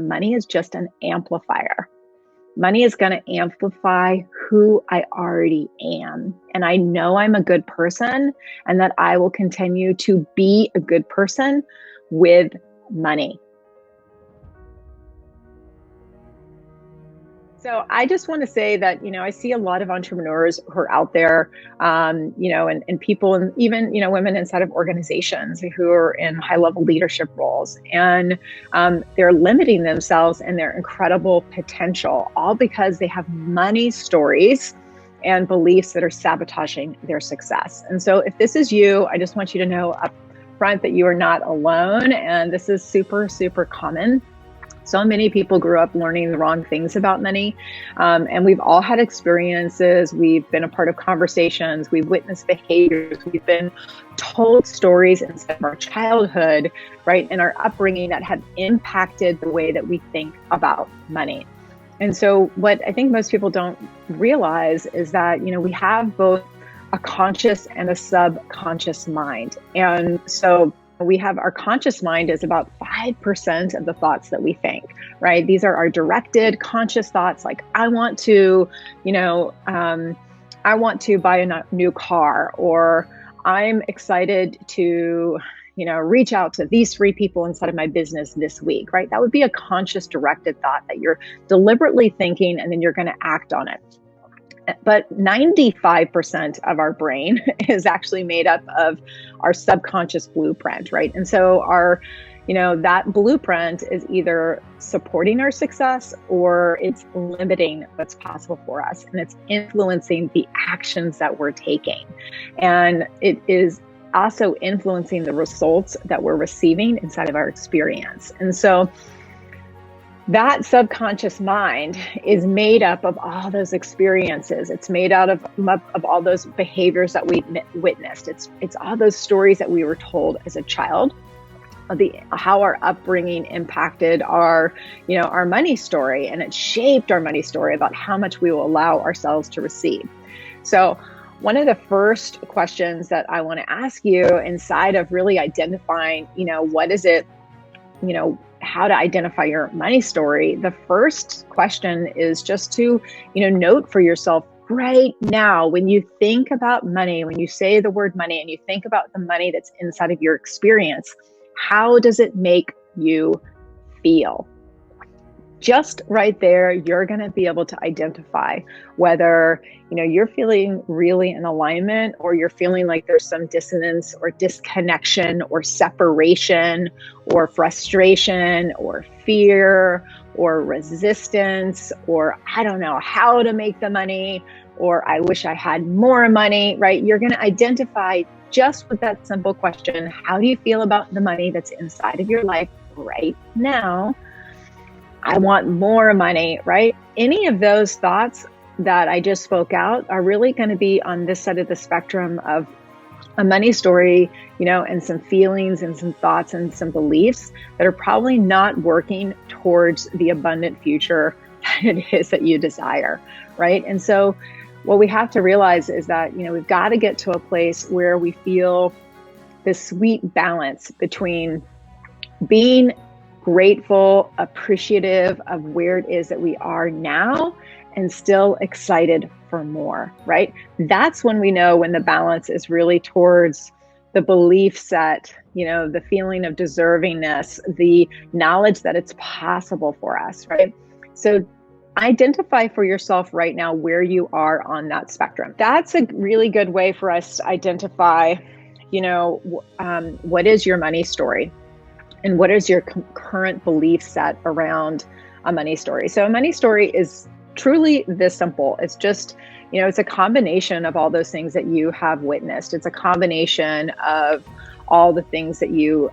Money is just an amplifier. Money is going to amplify who I already am. And I know I'm a good person and that I will continue to be a good person with money. So I just want to say that, I see a lot of entrepreneurs who are out there, and people, and even, women inside of organizations who are in high level leadership roles. And they're limiting themselves and their incredible potential, all because they have money stories and beliefs that are sabotaging their success. And so if this is you, I just want you to know up front that you are not alone. And this is super, super common. So many people grew up learning the wrong things about money. And we've all had experiences. We've been a part of conversations. We've witnessed behaviors. We've been told stories inside of our childhood, right, and our upbringing that have impacted the way that we think about money. And so what I think most people don't realize is that, we have both a conscious and a subconscious mind. And so we have our conscious mind is about 5% of the thoughts that we think, right? These are our directed conscious thoughts, like I want to buy a new car, or I'm excited to, reach out to these 3 people inside of my business this week, right? That would be a conscious directed thought that you're deliberately thinking, and then you're going to act on it. But 95% of our brain is actually made up of our subconscious blueprint, right? And so that blueprint is either supporting our success or it's limiting what's possible for us. And it's influencing the actions that we're taking. And it is also influencing the results that we're receiving inside of our experience. And so that subconscious mind is made up of all those experiences. It's made out of all those behaviors that we witnessed. It's all those stories that we were told as a child, how our upbringing impacted our money story, and it shaped our money story about how much we will allow ourselves to receive. So one of the first questions that I want to ask you inside of really identifying, what is it, how to identify your money story, the first question is just to, note for yourself right now, when you think about money, when you say the word money and you think about the money that's inside of your experience, how does it make you feel? Just right there, you're going to be able to identify whether, you're feeling really in alignment, or you're feeling like there's some dissonance or disconnection or separation or frustration or fear or resistance, or I don't know how to make the money, or I wish I had more money, right? You're going to identify just with that simple question, how do you feel about the money that's inside of your life right now? I want more money, right? Any of those thoughts that I just spoke out are really going to be on this side of the spectrum of a money story, and some feelings and some thoughts and some beliefs that are probably not working towards the abundant future that it is that you desire, right? And so what we have to realize is that, we've got to get to a place where we feel this sweet balance between being grateful, appreciative of where it is that we are now, and still excited for more, right? That's when we know when the balance is really towards the belief set, the feeling of deservingness, the knowledge that it's possible for us, right? So identify for yourself right now where you are on that spectrum. That's a really good way for us to identify, what is your money story? And what is your current belief set around a money story? So a money story is truly this simple. It's just, it's a combination of all those things that you have witnessed. It's a combination of all the things that you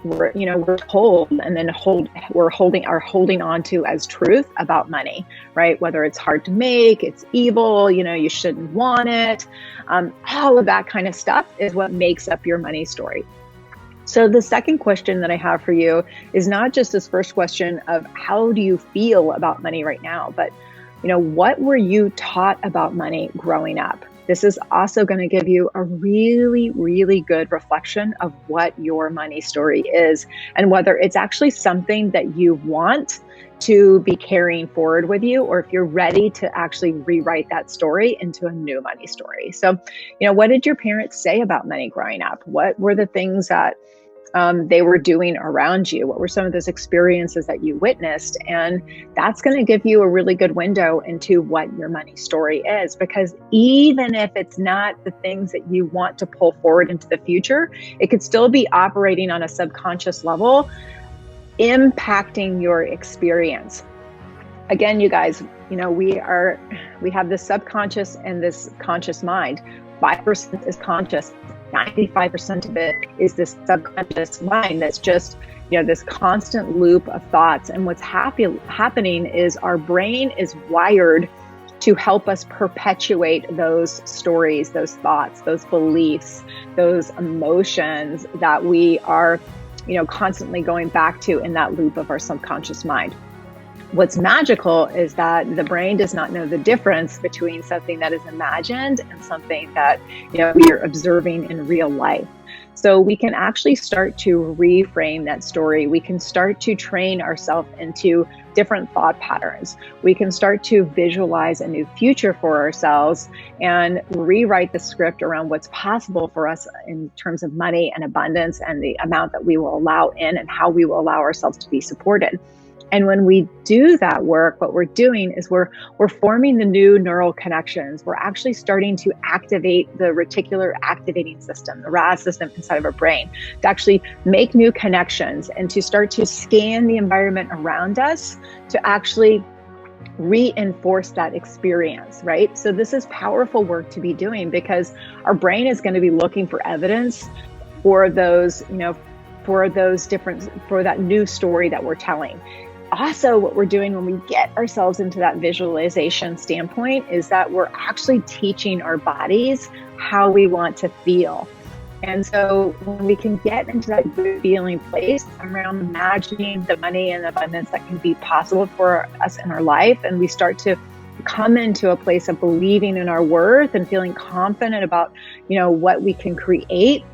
we're told, and then are holding on to as truth about money, right? Whether it's hard to make, it's evil, you shouldn't want it. All of that kind of stuff is what makes up your money story. So the second question that I have for you is not just this first question of how do you feel about money right now, but what were you taught about money growing up? This is also going to give you a really, really good reflection of what your money story is and whether it's actually something that you want to be carrying forward with you, or if you're ready to actually rewrite that story into a new money story. So, what did your parents say about money growing up? What were the things that they were doing around you? What were some of those experiences that you witnessed? And that's going to give you a really good window into what your money story is, because even if it's not the things that you want to pull forward into the future, it could still be operating on a subconscious level, impacting your experience. Again, you guys, we have this subconscious and this conscious mind. 5% is conscious. 95% of it is this subconscious mind that's just, this constant loop of thoughts. And what's happening is our brain is wired to help us perpetuate those stories, those thoughts, those beliefs, those emotions that we are, constantly going back to in that loop of our subconscious mind. What's magical is that the brain does not know the difference between something that is imagined and something that, we are observing in real life. So we can actually start to reframe that story. We can start to train ourselves into different thought patterns. We can start to visualize a new future for ourselves and rewrite the script around what's possible for us in terms of money and abundance and the amount that we will allow in and how we will allow ourselves to be supported. And when we do that work, what we're doing is we're forming the new neural connections. We're actually starting to activate the reticular activating system, the RAS system inside of our brain, to actually make new connections and to start to scan the environment around us to actually reinforce that experience, right? So this is powerful work to be doing, because our brain is going to be looking for evidence for those, for that new story that we're telling. Also, what we're doing when we get ourselves into that visualization standpoint is that we're actually teaching our bodies how we want to feel. And so when we can get into that good feeling place around imagining the money and abundance that can be possible for us in our life, and we start to come into a place of believing in our worth and feeling confident about, what we can create,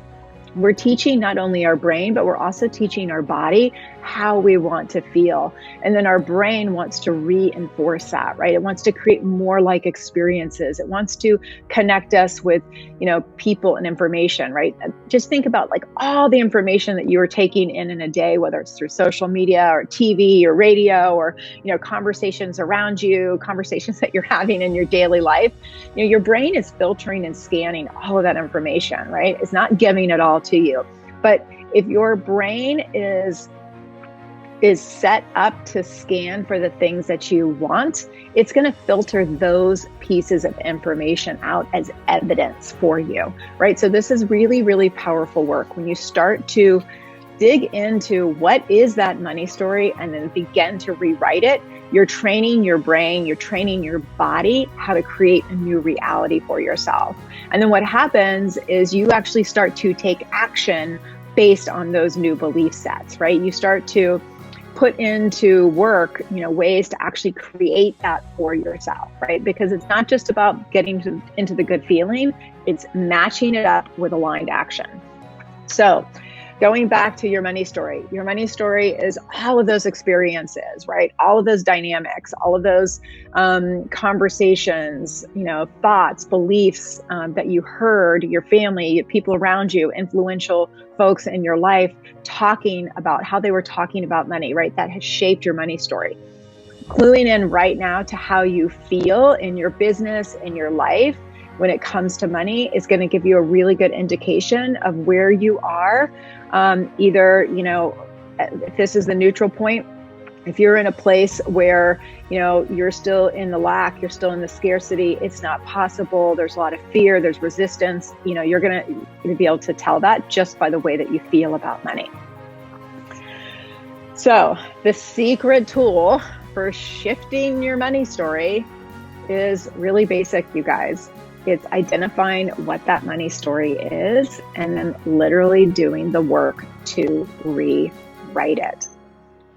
we're teaching not only our brain, but we're also teaching our body how we want to feel. And then our brain wants to reinforce that, right? It wants to create more like experiences. It wants to connect us with, people and information, right? Just think about like all the information that you are taking in a day, whether it's through social media or TV or radio or, conversations around you, conversations that you're having in your daily life. Your brain is filtering and scanning all of that information, right? It's not giving it all to you. But if your brain is set up to scan for the things that you want, it's going to filter those pieces of information out as evidence for you, right? So this is really, really powerful work. When you start to dig into what is that money story and then begin to rewrite it, you're training your brain, you're training your body how to create a new reality for yourself. And then what happens is you actually start to take action based on those new belief sets, right? You start to put into work, ways to actually create that for yourself, right? Because it's not just about getting into the good feeling, it's matching it up with aligned action. So going back to your money story is all of those experiences, right? All of those dynamics, all of those conversations, thoughts, beliefs that you heard, your family, people around you, influential folks in your life talking about how they were talking about money, right? That has shaped your money story. Cluing in right now to how you feel in your business, in your life, when it comes to money is going to give you a really good indication of where you are. Either, if this is the neutral point, if you're in a place where, you're still in the lack, you're still in the scarcity, it's not possible, there's a lot of fear, there's resistance, you're going to be able to tell that just by the way that you feel about money. So the secret tool for shifting your money story is really basic, you guys. It's identifying what that money story is and then literally doing the work to rewrite it.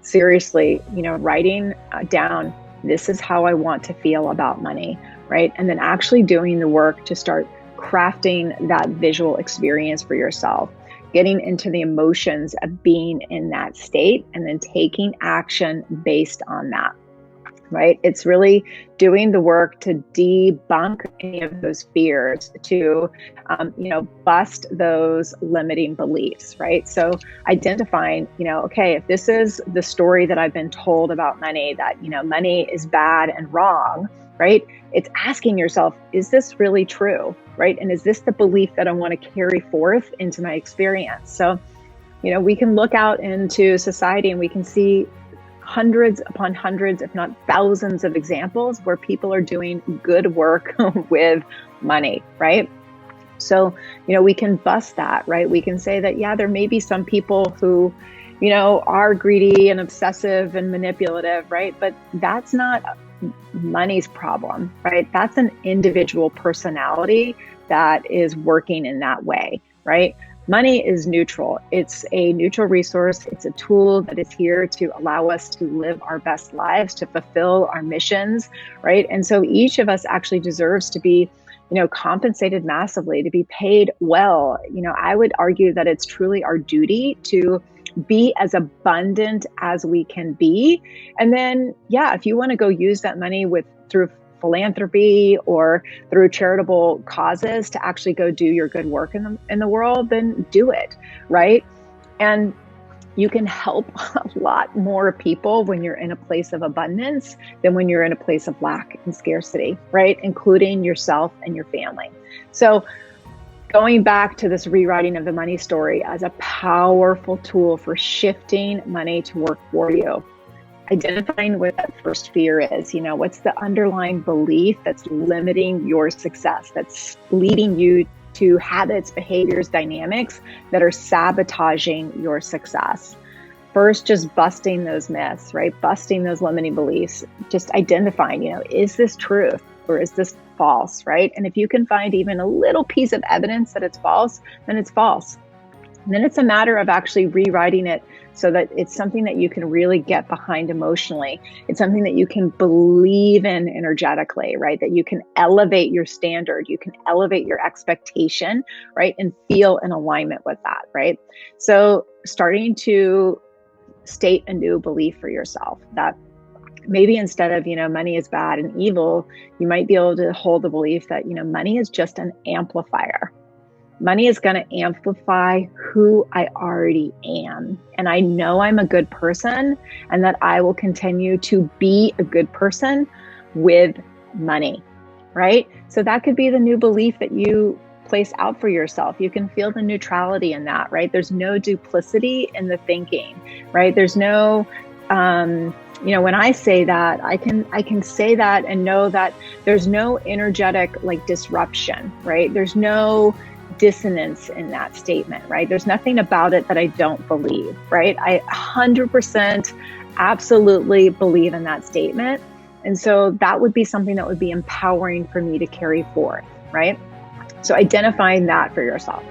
Seriously, writing down, this is how I want to feel about money, right? And then actually doing the work to start crafting that visual experience for yourself, getting into the emotions of being in that state, and then taking action based on that. Right? It's really doing the work to debunk any of those fears, to, bust those limiting beliefs, right? So identifying, okay, if this is the story that I've been told about money, that, money is bad and wrong, right? It's asking yourself, is this really true, right? And is this the belief that I want to carry forth into my experience? So, we can look out into society and we can see hundreds upon hundreds, if not thousands of examples where people are doing good work with money, right? So, we can bust that, right? We can say that, yeah, there may be some people who, are greedy and obsessive and manipulative, right? But that's not money's problem, right? That's an individual personality that is working in that way, right? Money is neutral. It's a neutral resource. It's a tool that is here to allow us to live our best lives, to fulfill our missions, right? And so each of us actually deserves to be, compensated massively, to be paid well. I would argue that it's truly our duty to be as abundant as we can be. And then, yeah, if you want to go use that money through philanthropy or through charitable causes to actually go do your good work in the world, then do it, right? And you can help a lot more people when you're in a place of abundance than when you're in a place of lack and scarcity, right? Including yourself and your family. So going back to this rewriting of the money story as a powerful tool for shifting money to work for you. Identifying what that first fear is, what's the underlying belief that's limiting your success, that's leading you to habits, behaviors, dynamics that are sabotaging your success. First, just busting those myths, right? Busting those limiting beliefs, just identifying, is this truth or is this false, right? And if you can find even a little piece of evidence that it's false, then it's false. And then it's a matter of actually rewriting it so that it's something that you can really get behind emotionally. It's something that you can believe in energetically, right? That you can elevate your standard, you can elevate your expectation, right? And feel in alignment with that, right? So starting to state a new belief for yourself that maybe instead of, money is bad and evil, you might be able to hold the belief that, money is just an amplifier. Money is going to amplify who I already am. And I know I'm a good person and that I will continue to be a good person with money, right? So that could be the new belief that you place out for yourself. You can feel the neutrality in that, right? There's no duplicity in the thinking, right? There's no, when I say that, I can say that and know that there's no energetic disruption, right? There's no dissonance in that statement, right? There's nothing about it that I don't believe, right? I 100% absolutely believe in that statement. And so that would be something that would be empowering for me to carry forth, right? So identifying that for yourself.